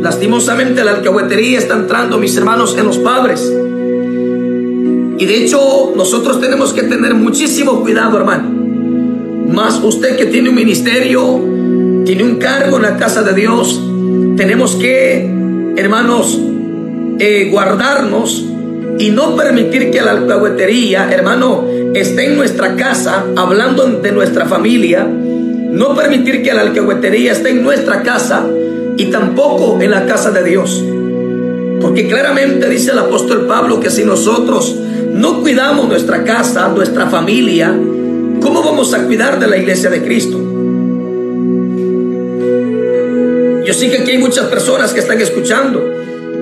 Lastimosamente la alcahuetería está entrando, mis hermanos, en los padres. Y de hecho nosotros tenemos que tener muchísimo cuidado, hermano. Más usted que tiene un ministerio, tiene un cargo en la casa de Dios, tenemos que, hermanos, guardarnos y no permitir que la alcahuetería, hermano, esté en nuestra casa, hablando de nuestra familia. No permitir que la alcahuetería esté en nuestra casa y tampoco en la casa de Dios. Porque claramente dice el apóstol Pablo que si nosotros no cuidamos nuestra casa, nuestra familia, ¿cómo vamos a cuidar de la iglesia de Cristo? Yo sé que aquí hay muchas personas que están escuchando,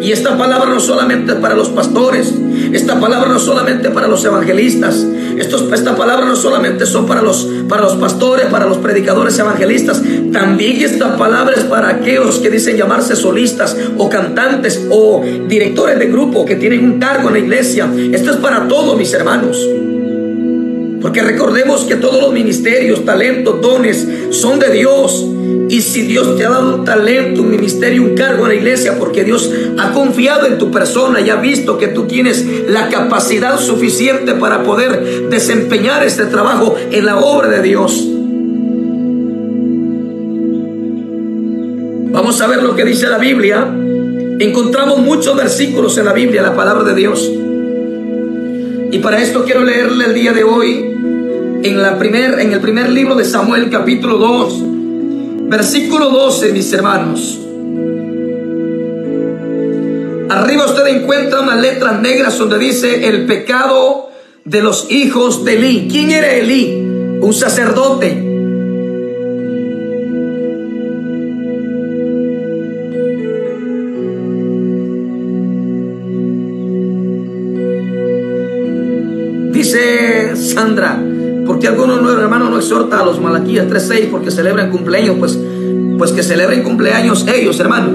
y esta palabra no solamente es para los pastores, esta palabra no solamente para los evangelistas, esta palabra no solamente son para los pastores, para los predicadores evangelistas, también esta palabra es para aquellos que dicen llamarse solistas o cantantes o directores de grupo que tienen un cargo en la iglesia. Esto es para todos, mis hermanos. Porque recordemos que todos los ministerios, talentos, dones son de Dios. Y si Dios te ha dado un talento, un ministerio, un cargo en la iglesia, porque Dios ha confiado en tu persona y ha visto que tú tienes la capacidad suficiente para poder desempeñar este trabajo en la obra de Dios. Vamos a ver lo que dice la Biblia. Encontramos muchos versículos en la Biblia, la palabra de Dios. Y para esto quiero leerle el día de hoy en el primer libro de Samuel, capítulo 2, versículo 12, mis hermanos. Arriba usted encuentra unas letras negras donde dice el pecado de los hijos de Elí. ¿Quién era Elí? Un sacerdote. Dice Sandra, ¿por qué algunos nuevos hermanos no exhorta a los Malaquías 3:6? Porque celebran cumpleaños. Pues que celebren cumpleaños ellos, hermano.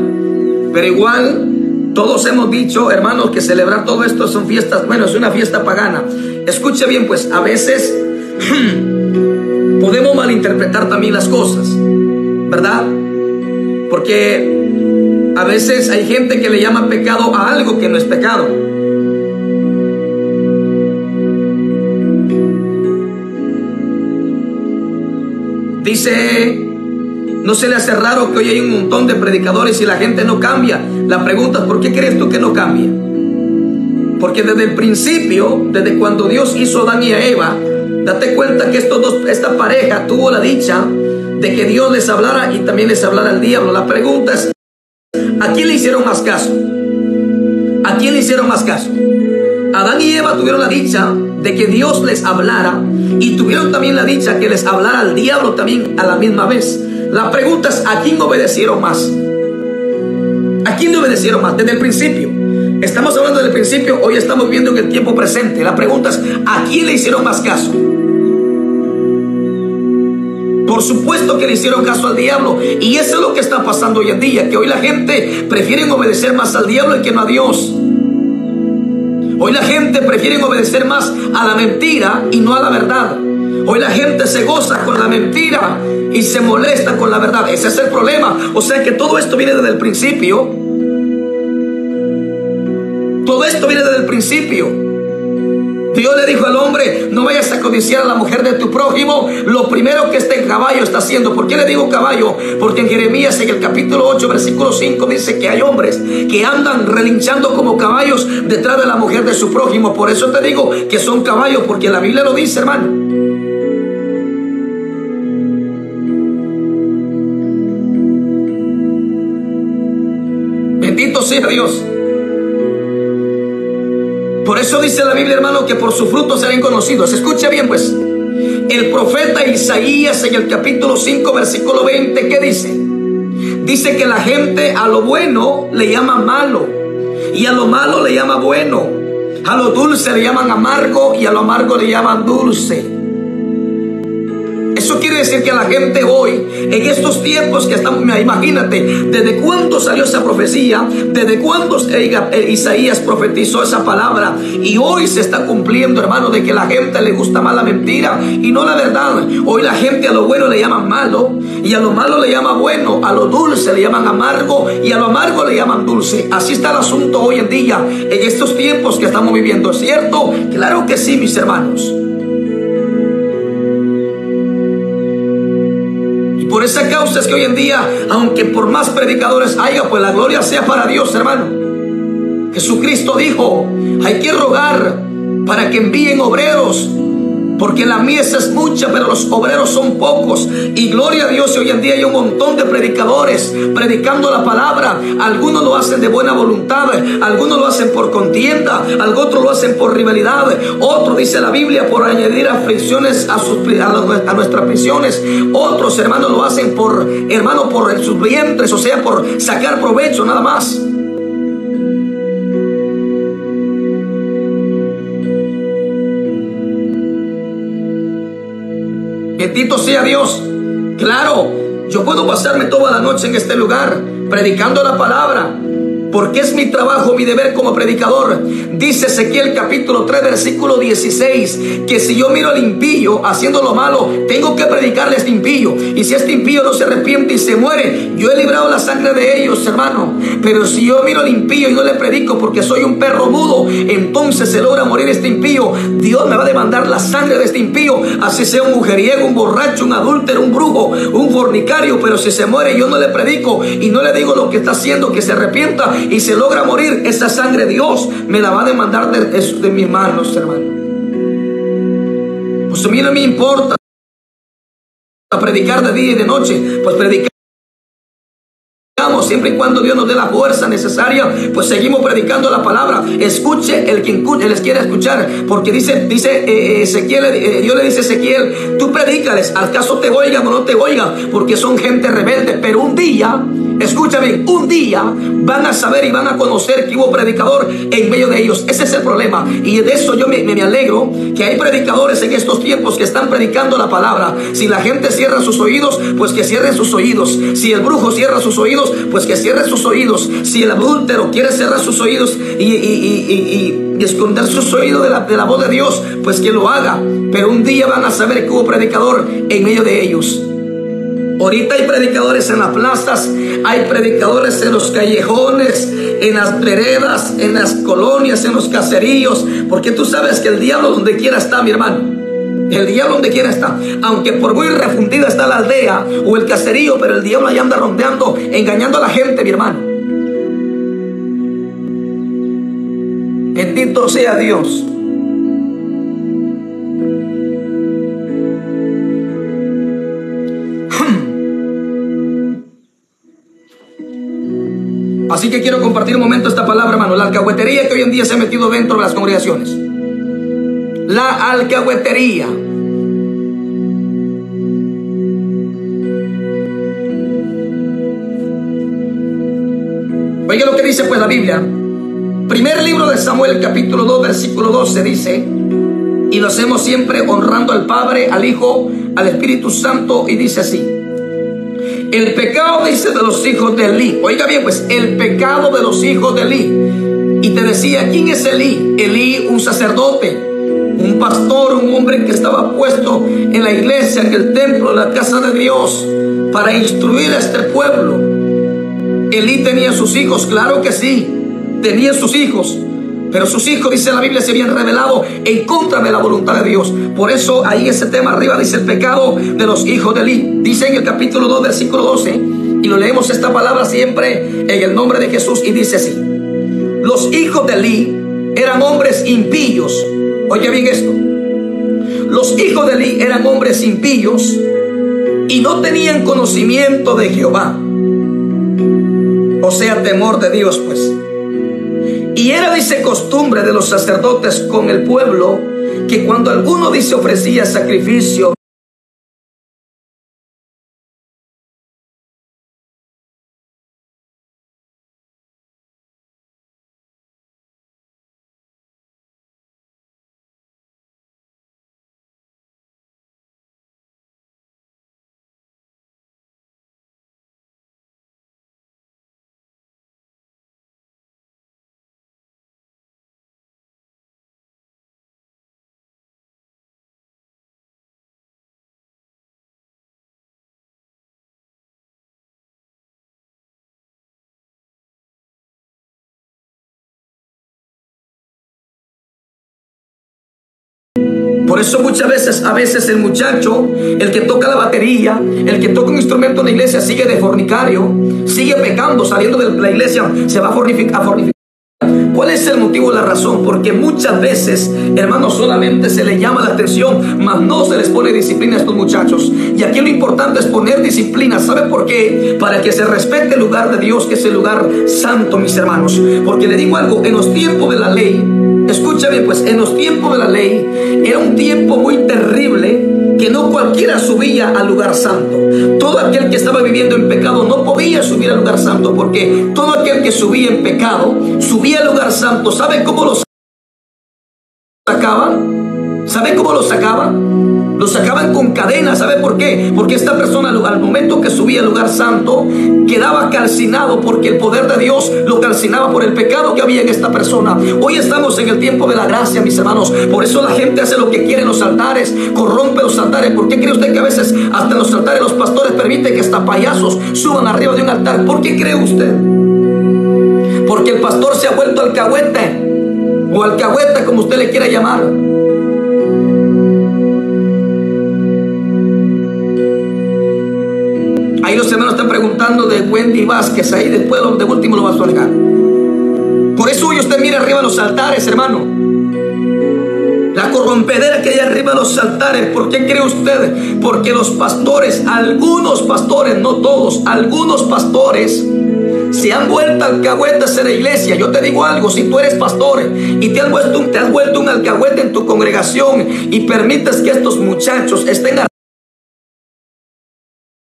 Pero igual todos hemos dicho, hermanos, que celebrar todo esto son fiestas. Bueno, es una fiesta pagana. Escuche bien, pues a veces podemos malinterpretar también las cosas, ¿verdad? Porque a veces hay gente que le llama pecado a algo que no es pecado. Dice, ¿no se le hace raro que hoy hay un montón de predicadores y la gente no cambia? La pregunta es, ¿por qué crees tú que no cambia? Porque desde el principio, desde cuando Dios hizo a Adán y a Eva, date cuenta que esta pareja tuvo la dicha de que Dios les hablara y también les hablara al diablo. La pregunta es, ¿a quién le hicieron más caso? ¿A quién le hicieron más caso? Adán y Eva tuvieron la dicha de que Dios les hablara y tuvieron también la dicha que les hablara al diablo también a la misma vez. La pregunta es, ¿a quién obedecieron más? ¿A quién obedecieron más? Desde el principio. Estamos hablando del principio, hoy estamos viendo en el tiempo presente. La pregunta es, ¿a quién le hicieron más caso? Por supuesto que le hicieron caso al diablo. Y eso es lo que está pasando hoy en día, que hoy la gente prefiere obedecer más al diablo que no a Dios. Hoy la gente prefiere obedecer más a la mentira y no a la verdad. Hoy la gente se goza con la mentira y se molesta con la verdad. Ese es el problema. O sea que todo esto viene desde el principio. Todo esto viene desde el principio. Dios le dijo al hombre, no vayas a codiciar a la mujer de tu prójimo. Lo primero que este caballo está haciendo. ¿Por qué le digo caballo? Porque en Jeremías, en el capítulo 8, versículo 5, dice que hay hombres que andan relinchando como caballos detrás de la mujer de su prójimo. Por eso te digo que son caballos, porque la Biblia lo dice, hermano. Bendito sea Dios. Por eso dice la Biblia, hermano, que por sus frutos serán conocidos. Escuche bien, pues. El profeta Isaías, en el capítulo 5, versículo 20, ¿qué dice? Dice que la gente a lo bueno le llama malo, y a lo malo le llama bueno. A lo dulce le llaman amargo, y a lo amargo le llaman dulce. Eso quiere decir que la gente hoy, en estos tiempos que estamos, imagínate, desde cuándo salió esa profecía, desde cuándo Isaías profetizó esa palabra, y hoy se está cumpliendo, hermano, de que la gente le gusta más la mentira y no la verdad. Hoy la gente a lo bueno le llaman malo, y a lo malo le llama bueno, a lo dulce le llaman amargo, y a lo amargo le llaman dulce. Así está el asunto hoy en día, en estos tiempos que estamos viviendo. ¿Es cierto? Claro que sí, mis hermanos. Por esa causa es que hoy en día, aunque por más predicadores haya, pues la gloria sea para Dios, hermano. Jesucristo dijo, hay que rogar para que envíen obreros, porque la mies es mucha, pero los obreros son pocos. Y gloria a Dios, hoy en día hay un montón de predicadores predicando la palabra. Algunos lo hacen de buena voluntad, algunos lo hacen por contienda, otros lo hacen por rivalidad, otros, dice la Biblia, por añadir aflicciones a nuestras prisiones. Otros, hermanos, lo hacen por sus vientres, o sea, por sacar provecho, nada más. Bendito sea Dios. Claro, yo puedo pasarme toda la noche en este lugar predicando la palabra, porque es mi trabajo, mi deber como predicador. Dice Ezequiel capítulo 3 versículo 16, que si yo miro al impío haciendo lo malo, tengo que predicarle a este impío. Y si este impío no se arrepiente y se muere, yo he librado la sangre de ellos, hermano. Pero si yo miro al impío y no le predico porque soy un perro mudo, entonces se logra morir este impío. Dios me va a demandar la sangre de este impío, así sea un mujeriego, un borracho, un adúltero, un brujo, un fornicario. Pero si se muere, yo no le predico y no le digo lo que está haciendo, que se arrepienta, y se logra morir, esa sangre Dios me la va a demandar de mis manos, hermano. Pues a mí no me importa predicar de día y de noche, pues predicamos siempre y cuando Dios nos dé la fuerza necesaria, pues seguimos predicando la palabra. Escuche el que les quiera escuchar, porque dice Ezequiel, Dios le dice a Ezequiel, tú predícales, al caso te oigan o no te oigan, porque son gente rebelde, pero un día, escúchame, un día van a saber y van a conocer que hubo predicador en medio de ellos. Ese es el problema, y de eso yo me alegro, que hay predicadores en estos tiempos que están predicando la palabra. Si la gente cierra sus oídos, pues que cierren sus oídos. Si el brujo cierra sus oídos, pues que cierre sus oídos. Si el adúltero quiere cerrar sus oídos y esconder sus oídos de la voz de Dios, pues que lo haga. Pero un día van a saber que hubo predicador en medio de ellos. Ahorita hay predicadores en las plazas, hay predicadores en los callejones, en las veredas, en las colonias, en los caseríos, porque tú sabes que el diablo donde quiera está, mi hermano. El diablo donde quiera está. Aunque por muy refundida está la aldea o el caserío, pero el diablo allá anda rondeando, engañando a la gente, mi hermano. Bendito sea Dios. Así que quiero compartir un momento esta palabra, hermano. La alcahuetería que hoy en día se ha metido dentro de las congregaciones. La alcahuetería. Oiga lo que dice pues la Biblia. Primer libro de Samuel, capítulo 2, versículo 12 dice: y lo hacemos siempre honrando al Padre, al Hijo, al Espíritu Santo. Y dice así: el pecado, dice, de los hijos de Elí. Oiga bien, pues, el pecado de los hijos de Elí. Y te decía, ¿quién es Elí? Elí, un sacerdote, un pastor, un hombre que estaba puesto en la iglesia, en el templo, en la casa de Dios, para instruir a este pueblo. Elí tenía sus hijos, claro que sí, tenía sus hijos. Pero sus hijos, dice la Biblia, se habían rebelado en contra de la voluntad de Dios. Por eso ahí ese tema arriba dice el pecado de los hijos de Elí. Dice en el capítulo 2, versículo 12, y lo leemos esta palabra siempre en el nombre de Jesús, y dice así: los hijos de Elí eran hombres impíos. Oye bien esto. Los hijos de Elí eran hombres impíos y no tenían conocimiento de Jehová. O sea, temor de Dios, pues. Y era, dice, costumbre de los sacerdotes con el pueblo, que cuando alguno, dice, ofrecía sacrificio Por eso muchas veces, a veces el muchacho, el que toca la batería, el que toca un instrumento en la iglesia, sigue de fornicario, sigue pecando, saliendo de la iglesia, se va a fornificar. ¿Cuál es el motivo, la razón? Porque muchas veces, hermanos, solamente se les llama la atención, mas no se les pone disciplina a estos muchachos. Y aquí lo importante es poner disciplina. ¿Sabe por qué? Para que se respete el lugar de Dios, que es el lugar santo, mis hermanos. Porque le digo algo, en los tiempos de la ley, escúchame pues, en los tiempos de la ley, era un tiempo muy terrible, que no cualquiera subía al lugar santo. Todo aquel que estaba viviendo en pecado no podía subir al lugar santo, porque todo aquel que subía en pecado, subía al lugar santo. ¿Sabe cómo lo sacaban? ¿Sabe cómo lo sacaban? Lo sacaban con cadenas. ¿Sabe por qué? Porque esta persona, al momento que subía al lugar santo, quedaba calcinado, porque el poder de Dios lo calcinaba por el pecado que había en esta persona. Hoy estamos en el tiempo de la gracia, mis hermanos. Por eso la gente hace lo que quiere en los altares, corrompe los altares. ¿Por qué cree usted que a veces hasta en los altares los pastores permiten que hasta payasos suban arriba de un altar? ¿Por qué cree usted? Porque el pastor se ha vuelto alcahuete, o alcahueta, como usted le quiera llamar. Ahí los hermanos están preguntando de Wendy Vázquez. Ahí después de último lo vas a dejar. Por eso hoy usted mira arriba los altares, hermano, la corrompedera que hay arriba de los altares. ¿Por qué cree usted? Porque los pastores, algunos pastores, no todos, algunos pastores se han vuelto alcahuetes en la iglesia. Yo te digo algo, si tú eres pastor y te has vuelto un alcahuete en tu congregación y permites que estos muchachos estén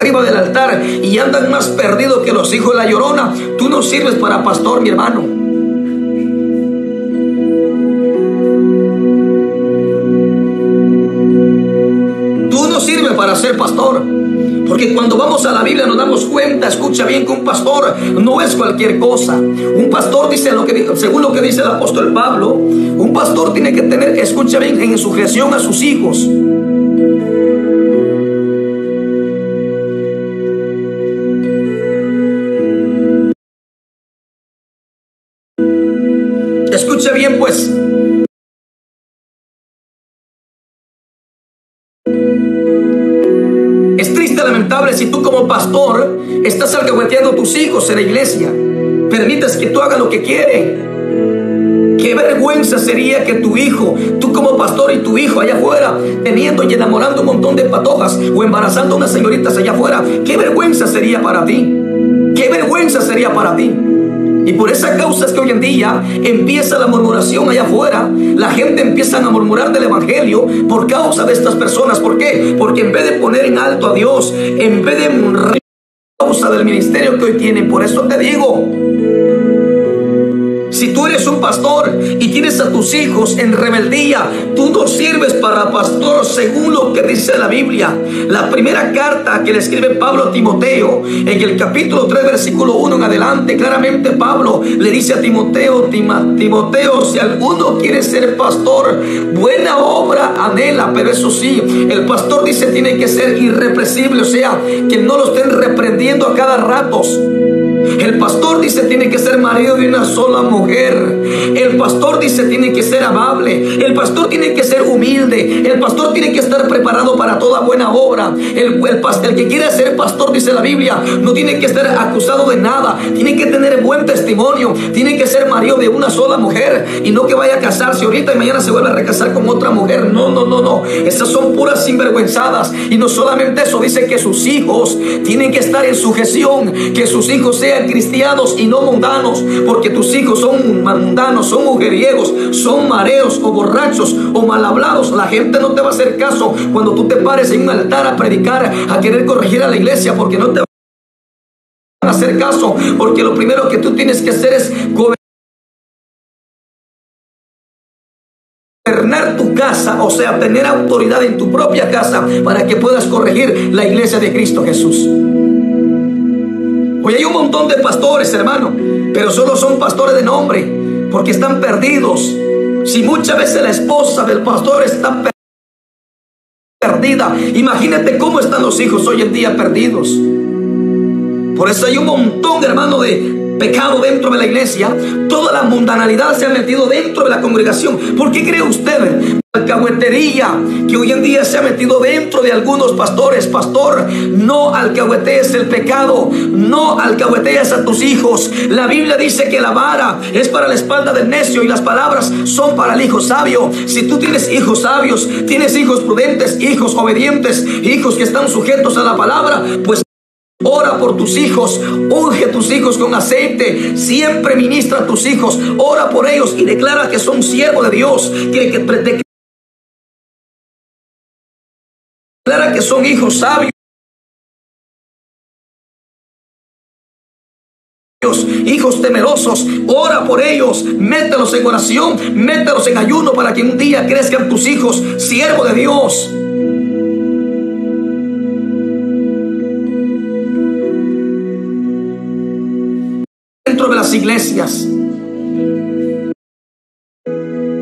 arriba del altar y andan más perdidos que los hijos de la Llorona, tú no sirves para pastor, mi hermano. Tú no sirves para ser pastor. Porque cuando vamos a la Biblia nos damos cuenta, escucha bien, que un pastor no es cualquier cosa. Un pastor, dice según lo que dice el apóstol Pablo, un pastor tiene que tener, escucha bien, en sujeción a sus hijos. Escucha bien pues. Es triste, lamentable, si tú como pastor estás alcahueteando a tus hijos en la iglesia, permites que tú hagas lo que quieren. Qué vergüenza sería que tu hijo, tú como pastor, y tu hijo allá afuera teniendo y enamorando un montón de patojas o embarazando a unas señoritas allá afuera. Qué vergüenza sería para ti. Qué vergüenza sería para ti. Y por esa causa es que hoy en día empieza la murmuración allá afuera. La gente empieza a murmurar del evangelio por causa de estas personas. ¿Por qué? Porque en vez de poner en alto a Dios, en vez de honrar, a causa del ministerio que hoy tienen. Por eso te digo, si tú eres un pastor y tienes a tus hijos en rebeldía, tú no sirves para pastor, según lo que dice la Biblia. La primera carta que le escribe Pablo a Timoteo, en el capítulo 3, versículo 1 en adelante, claramente Pablo le dice a Timoteo: Timoteo, si alguno quiere ser pastor, buena obra anhela. Pero eso sí, el pastor, dice, tiene que ser irrepresible, o sea, que no lo estén reprendiendo a cada rato. El pastor, dice, tiene que ser marido de una sola mujer. El pastor, dice, tiene que ser amable. El pastor tiene que ser humilde. El pastor tiene que estar preparado para toda buena obra. El que quiere ser pastor, dice la Biblia, no tiene que estar acusado de nada. Tiene que tener buen testimonio. Tiene que ser marido de una sola mujer. Y no que vaya a casarse ahorita y mañana se vuelva a recasar con otra mujer. No, no, no, no. Esas son puras sinvergüenzadas. Y no solamente eso, dice que sus hijos tienen que estar en sujeción. Que sus hijos sean cristianos y no mundanos, porque tus hijos son mundanos, son mujeriegos, son mareos o borrachos o mal hablados. La gente no te va a hacer caso cuando tú te pares en un altar a predicar, a querer corregir a la iglesia, porque no te van a hacer caso, porque lo primero que tú tienes que hacer es gobernar tu casa, o sea, tener autoridad en tu propia casa para que puedas corregir la iglesia de Cristo Jesús. Hoy hay un montón de pastores, hermano, pero solo son pastores de nombre, porque están perdidos. Si muchas veces la esposa del pastor está perdida, imagínate cómo están los hijos hoy en día perdidos. Por eso hay un montón, hermano, de pecado dentro de la iglesia, toda la mundanalidad se ha metido dentro de la congregación. ¿Por qué cree usted? La alcahuetería que hoy en día se ha metido dentro de algunos pastores. Pastor, no alcahuetees el pecado, no alcahuetees a tus hijos. La Biblia dice que la vara es para la espalda del necio y las palabras son para el hijo sabio. Si tú tienes hijos sabios, tienes hijos prudentes, hijos obedientes, hijos que están sujetos a la palabra, pues ora por tus hijos, unge tus hijos con aceite, siempre ministra a tus hijos, ora por ellos y declara que son siervos de Dios, declara que son hijos sabios, hijos temerosos. Ora por ellos, mételos en oración, mételos en ayuno para que un día crezcan tus hijos siervos de Dios. Dentro de las iglesias,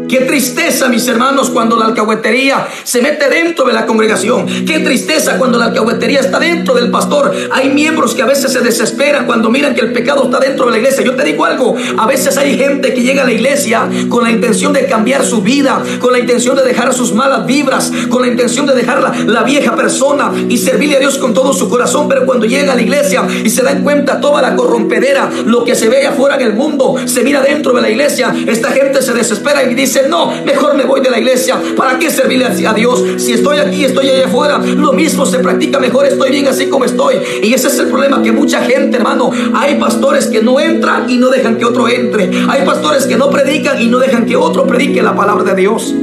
qué tristeza, mis hermanos, cuando la alcahuetería se mete dentro de la congregación. Qué tristeza cuando la alcahuetería está dentro del pastor. Hay miembros que a veces se desesperan cuando miran que el pecado está dentro de la iglesia. Yo te digo algo, a veces hay gente que llega a la iglesia con la intención de cambiar su vida, con la intención de dejar sus malas vibras, con la intención de dejar la vieja persona y servirle a Dios con todo su corazón. Pero cuando llega a la iglesia y se dan cuenta toda la corrompedera, lo que se ve allá afuera en el mundo, se mira dentro de la iglesia, esta gente se desespera y dice: no, mejor me voy de la iglesia. ¿Para qué servirle a Dios? Si estoy aquí, estoy allá afuera, lo mismo se practica, mejor estoy bien así como estoy. Y ese es el problema, que mucha gente, hermano, hay pastores que no entran y no dejan que otro entre. Hay pastores que no predican y no dejan que otro predique la palabra de Dios.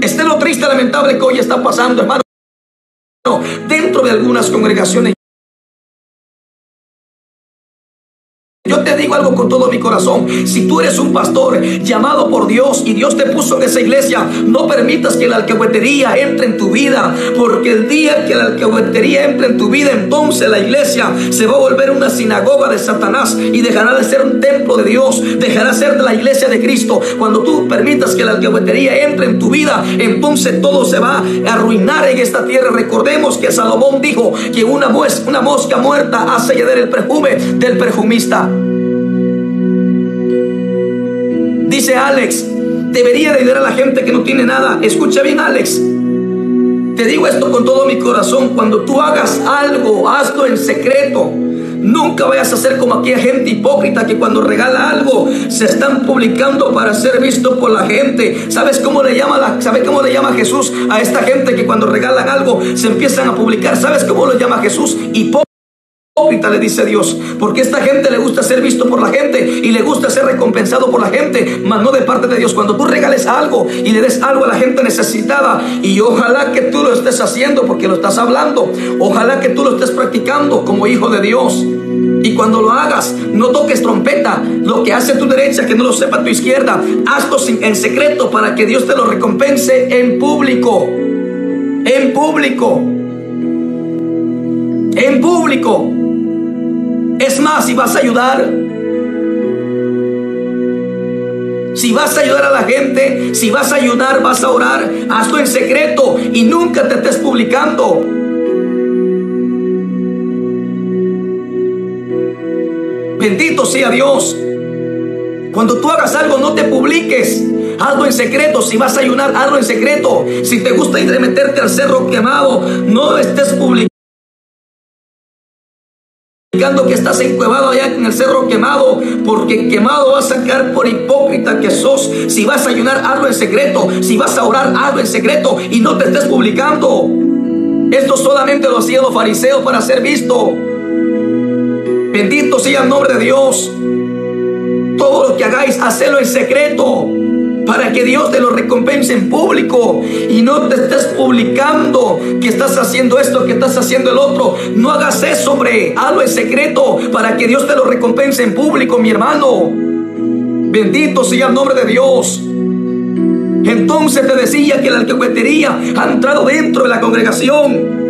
Este es lo triste, lamentable que hoy está pasando, hermano, dentro de algunas congregaciones. Yo te digo algo con todo mi corazón: si tú eres un pastor llamado por Dios y Dios te puso en esa iglesia, no permitas que la alcahuetería entre en tu vida, porque el día que la alcahuetería entre en tu vida, entonces la iglesia se va a volver una sinagoga de Satanás y dejará de ser un templo de Dios, dejará de ser de la iglesia de Cristo. Cuando tú permitas que la alcahuetería entre en tu vida, entonces todo se va a arruinar en esta tierra. Recordemos que Salomón dijo que una mosca muerta hace ceder el perfume del perfumista. Dice Alex: debería de ayudar a la gente que no tiene nada. Escucha bien, Alex, te digo esto con todo mi corazón: cuando tú hagas algo, hazlo en secreto. Nunca vayas a ser como aquella gente hipócrita que cuando regala algo se están publicando para ser visto por la gente. ¿Sabes cómo le llama Jesús a esta gente que cuando regalan algo se empiezan a publicar? ¿Sabes cómo lo llama Jesús? Hipócrita, le dice Dios, porque esta gente le gusta ser visto por la gente y le gusta ser recompensado por la gente, mas no de parte de Dios. Cuando tú regales algo y le des algo a la gente necesitada, y ojalá que tú lo estés haciendo porque lo estás hablando, ojalá que tú lo estés practicando como hijo de Dios. Y cuando lo hagas, no toques trompeta. Lo que hace tu derecha, que no lo sepa tu izquierda, hazlo en secreto para que Dios te lo recompense en público. En público. En público. Es más, si vas a ayudar a la gente, si vas a ayudar, vas a orar, hazlo en secreto y nunca te estés publicando. Bendito sea Dios. Cuando tú hagas algo, no te publiques, hazlo en secreto. Si vas a ayunar, hazlo en secreto. Si te gusta ir a meterte al cerro quemado, no estés publicando que estás encuevado allá en el cerro quemado, porque quemado vas a sacar por hipócrita que sos. Si vas a ayunar, hazlo en secreto. Si vas a orar, hazlo en secreto y no te estés publicando. Esto solamente lo hacían los fariseos para ser visto. Bendito sea el nombre de Dios. Todo lo que hagáis, hacedlo en secreto, para que Dios te lo recompense en público. Y no te estés publicando que estás haciendo esto, que estás haciendo el otro. No hagas eso, hombre. Hazlo en secreto para que Dios te lo recompense en público, mi hermano. Bendito sea el nombre de Dios. Entonces te decía que la alcahuetería ha entrado dentro de la congregación.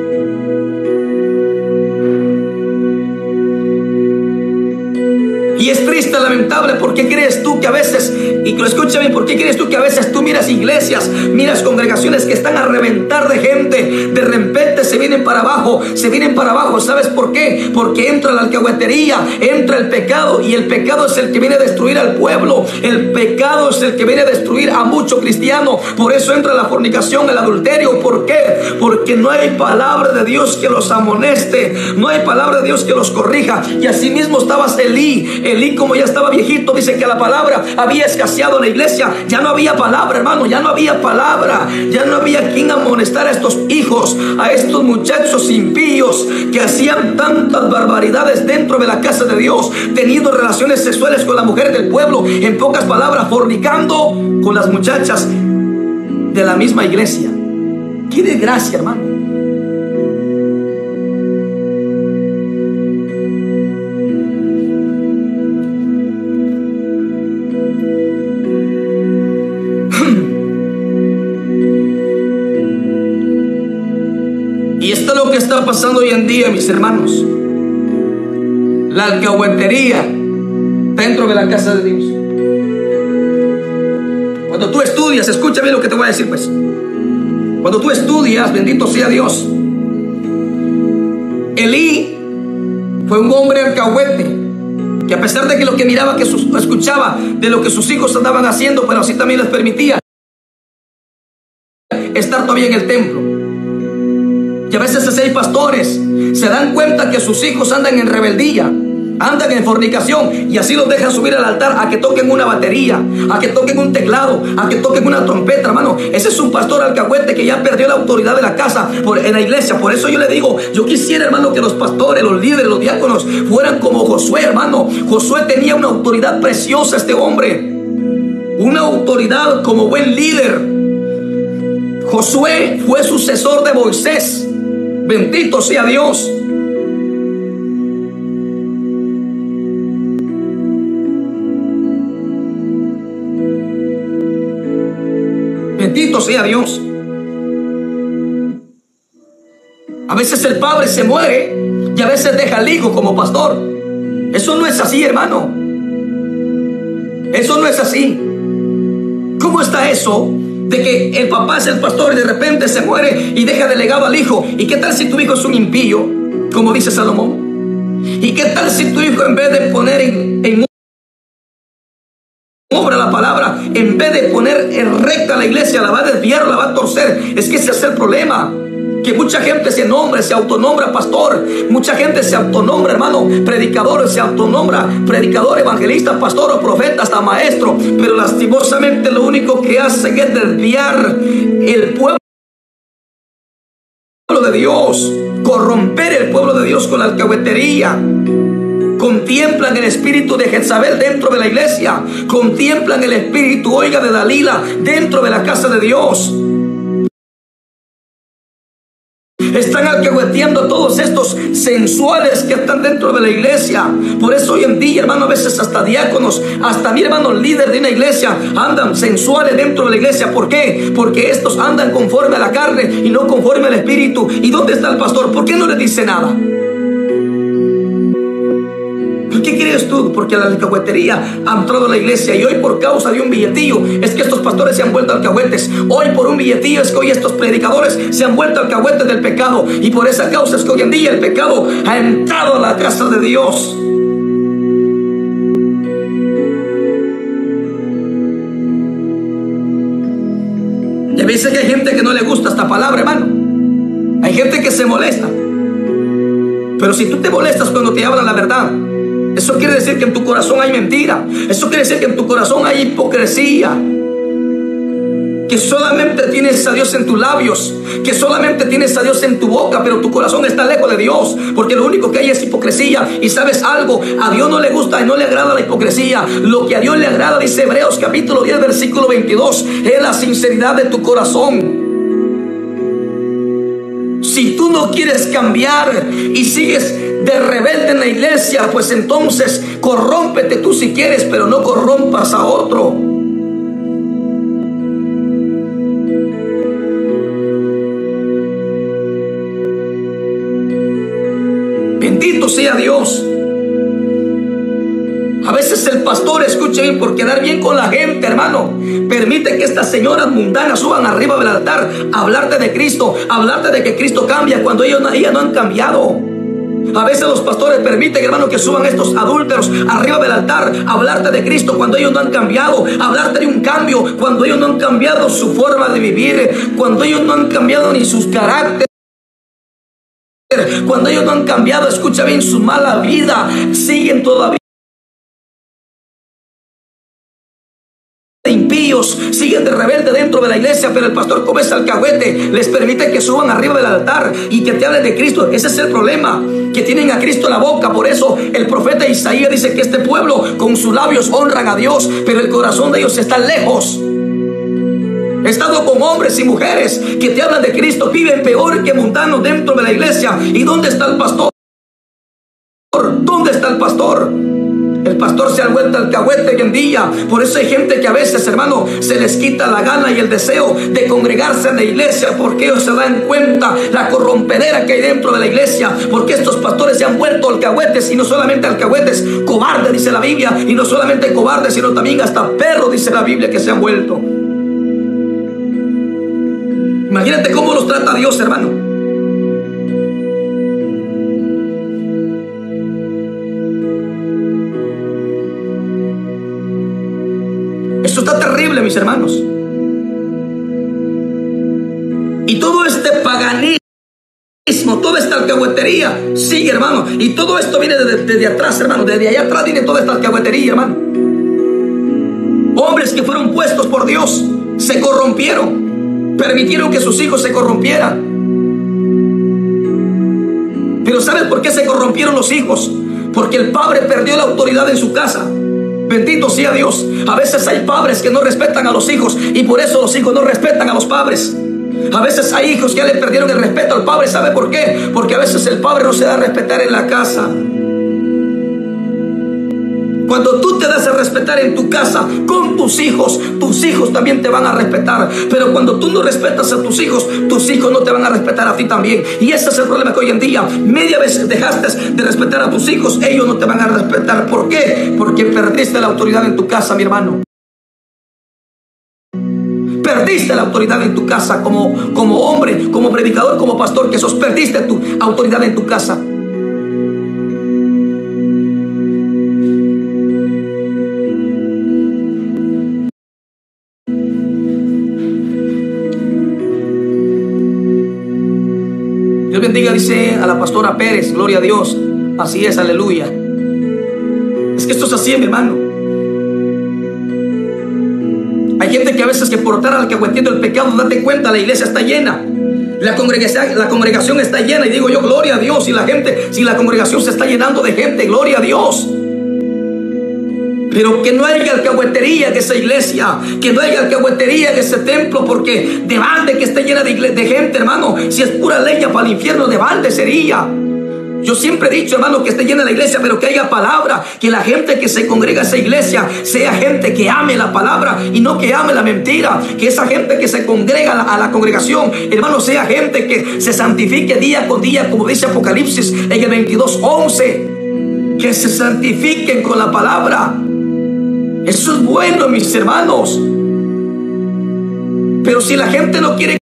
Y es triste, lamentable. ¿Por qué crees tú que a veces, y escúchame, por qué crees tú que a veces tú miras iglesias, miras congregaciones que están a reventar de gente, de repente se vienen para abajo, se vienen para abajo? ¿Sabes por qué? Porque entra la alcahuetería, entra el pecado, y el pecado es el que viene a destruir al pueblo. El pecado es el que viene a destruir a muchos cristianos. Por eso entra la fornicación, el adulterio. ¿Por qué? Porque no hay palabra de Dios que los amoneste, no hay palabra de Dios que los corrija. Y así mismo estabas Elí, como ya estaba viejito, dice que la palabra había escaseado en la iglesia. Ya no había palabra, hermano, ya no había palabra, ya no había quien amonestar a estos hijos, a estos muchachos impíos que hacían tantas barbaridades dentro de la casa de Dios, teniendo relaciones sexuales con las mujeres del pueblo, en pocas palabras, fornicando con las muchachas de la misma iglesia. ¡Qué desgracia, hermano! Y esto es lo que está pasando hoy en día, mis hermanos. La alcahuetería dentro de la casa de Dios. Cuando tú estudias, escúchame lo que te voy a decir, pues. Cuando tú estudias, bendito sea Dios, Elí fue un hombre alcahuete, que a pesar de que lo que miraba, que escuchaba de lo que sus hijos andaban haciendo, pero así también les permitía estar todavía en el templo. Y a veces así hay pastores, se dan cuenta que sus hijos andan en rebeldía, andan en fornicación, y así los dejan subir al altar a que toquen una batería, a que toquen un teclado, a que toquen una trompeta, hermano. Ese es un pastor alcahuete que ya perdió la autoridad de la casa en la iglesia. Por eso yo le digo, yo quisiera, hermano, que los pastores, los líderes, los diáconos fueran como Josué, hermano. Josué tenía una autoridad preciosa, este hombre, una autoridad como buen líder. Josué fue sucesor de Moisés. Bendito sea Dios. Bendito sea Dios. A veces el padre se muere y a veces deja al hijo como pastor. Eso no es así, hermano. Eso no es así. ¿Cómo está eso de que el papá es el pastor y de repente se muere y deja delegado al hijo? ¿Y qué tal si tu hijo es un impío, como dice Salomón? ¿Y qué tal si tu hijo, en vez de poner en obra la palabra, en vez de poner en recta la iglesia, la va a desviar, la va a torcer? Es que ese es el problema, que mucha gente se autonombra pastor, mucha gente se autonombra, hermano, predicador, se autonombra predicador, evangelista, pastor o profeta, hasta maestro, pero lastimosamente lo único que hacen es desviar el pueblo de Dios, corromper el pueblo de Dios con la alcahuetería. Contemplan el espíritu de Jezabel dentro de la iglesia, contemplan el espíritu, oiga, de Dalila dentro de la casa de Dios. Están alcahueteando a todos estos sensuales que están dentro de la iglesia. Por eso hoy en día, hermano, a veces hasta diáconos, hasta mi hermano líder de una iglesia, andan sensuales dentro de la iglesia. ¿Por qué? Porque estos andan conforme a la carne y no conforme al espíritu. ¿Y dónde está el pastor? ¿Por qué no le dice nada? ¿Por qué crees tú? Porque la alcahuetería ha entrado a la iglesia, y hoy por causa de un billetillo es que estos pastores se han vuelto alcahuetes. Hoy por un billetillo es que hoy estos predicadores se han vuelto alcahuetes del pecado, y por esa causa es que hoy en día el pecado ha entrado a la casa de Dios. Y a veces que hay gente que no le gusta esta palabra, hermano. Hay gente que se molesta. Pero si tú te molestas cuando te hablan la verdad, eso quiere decir que en tu corazón hay mentira. Eso quiere decir que en tu corazón hay hipocresía. Que solamente tienes a Dios en tus labios, que solamente tienes a Dios en tu boca, pero tu corazón está lejos de Dios, porque lo único que hay es hipocresía. Y sabes algo, a Dios no le gusta y no le agrada la hipocresía. Lo que a Dios le agrada, dice Hebreos capítulo 10 versículo 22, es la sinceridad de tu corazón. Si tú no quieres cambiar y sigues de rebelde en la iglesia, pues entonces corrómpete tú si quieres, pero no corrompas a otro. Bendito sea Dios. A veces el pastor, escuche bien, por quedar bien con la gente, hermano, permite que estas señoras mundanas suban arriba del altar a hablarte de Cristo, a hablarte de que Cristo cambia cuando ellas no han cambiado. A veces los pastores permiten, hermano, que suban estos adúlteros arriba del altar a hablarte de Cristo cuando ellos no han cambiado, a hablarte de un cambio cuando ellos no han cambiado su forma de vivir, cuando ellos no han cambiado ni sus caracteres, cuando ellos no han cambiado, escucha bien, su mala vida, siguen todavía impíos, siguen de rebelde dentro de la iglesia, pero el pastor, como es alcahuete, les permite que suban arriba del altar y que te hablen de Cristo. Ese es el problema, que tienen a Cristo en la boca. Por eso el profeta Isaías dice que este pueblo con sus labios honran a Dios, pero el corazón de ellos está lejos. He estado con hombres y mujeres que te hablan de Cristo, viven peor que mundanos dentro de la iglesia. ¿Y dónde está el pastor? ¿Dónde está el pastor? El pastor se ha vuelto alcahuete hoy en día. Por eso hay gente que a veces, hermano, se les quita la gana y el deseo de congregarse en la iglesia, porque ellos se dan cuenta la corrompedera que hay dentro de la iglesia, porque estos pastores se han vuelto alcahuetes, y no solamente alcahuetes, cobardes, dice la Biblia, y no solamente cobardes, sino también hasta perros, dice la Biblia, que se han vuelto. Imagínate cómo los trata Dios, hermano. Esto está terrible, mis hermanos. Y todo este paganismo, toda esta alcahuetería sigue, hermano. Y todo esto viene desde atrás, hermano. Desde allá atrás viene toda esta alcahuetería, hermano. Hombres que fueron puestos por Dios se corrompieron, permitieron que sus hijos se corrompieran. Pero ¿sabes por qué se corrompieron los hijos? Porque el padre perdió la autoridad en su casa. Bendito sea Dios. A veces hay padres que no respetan a los hijos, y por eso los hijos no respetan a los padres. A veces hay hijos que ya le perdieron el respeto al padre. ¿Sabe por qué? Porque a veces el padre no se da a respetar en la casa. Cuando tú te das a respetar en tu casa con tus hijos también te van a respetar. Pero cuando tú no respetas a tus hijos no te van a respetar a ti también. Y ese es el problema, que hoy en día media vez dejaste de respetar a tus hijos, ellos no te van a respetar. ¿Por qué? Porque perdiste la autoridad en tu casa, mi hermano. Perdiste la autoridad en tu casa como hombre, como predicador, como pastor que sos. Perdiste tu autoridad en tu casa. Dios bendiga, dice a la pastora Pérez, gloria a Dios. Así es, aleluya. Es que esto es así, mi hermano. Hay gente que a veces, que por estar alcahueteando el pecado, date cuenta, la iglesia está llena, la congregación está llena, y digo yo, gloria a Dios. Si la congregación se está llenando de gente, gloria a Dios. Pero que no haya alcahuetería en esa iglesia, que no haya alcahuetería en ese templo, porque de balde que esté llena de gente, hermano. Si es pura leña para el infierno, de balde sería. Yo siempre he dicho, hermano, que esté llena la iglesia, pero que haya palabra, que la gente que se congrega a esa iglesia sea gente que ame la palabra y no que ame la mentira. Que esa gente que se congrega a la congregación, hermano, sea gente que se santifique día con día, como dice Apocalipsis en el 22:11. Que se santifiquen con la palabra. Eso es bueno, mis hermanos. Pero si la gente no quiere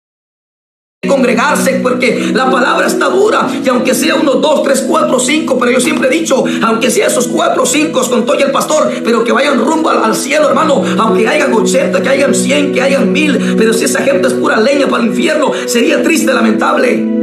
congregarse, porque la palabra está dura, y aunque sea 1, 2, 3, 4, 5, pero yo siempre he dicho, aunque sea esos 4 o 5 con todo el pastor, pero que vayan rumbo al cielo, hermano. Aunque hayan 80, que hayan 100, que hayan 1000, pero si esa gente es pura leña para el infierno, sería triste, lamentable.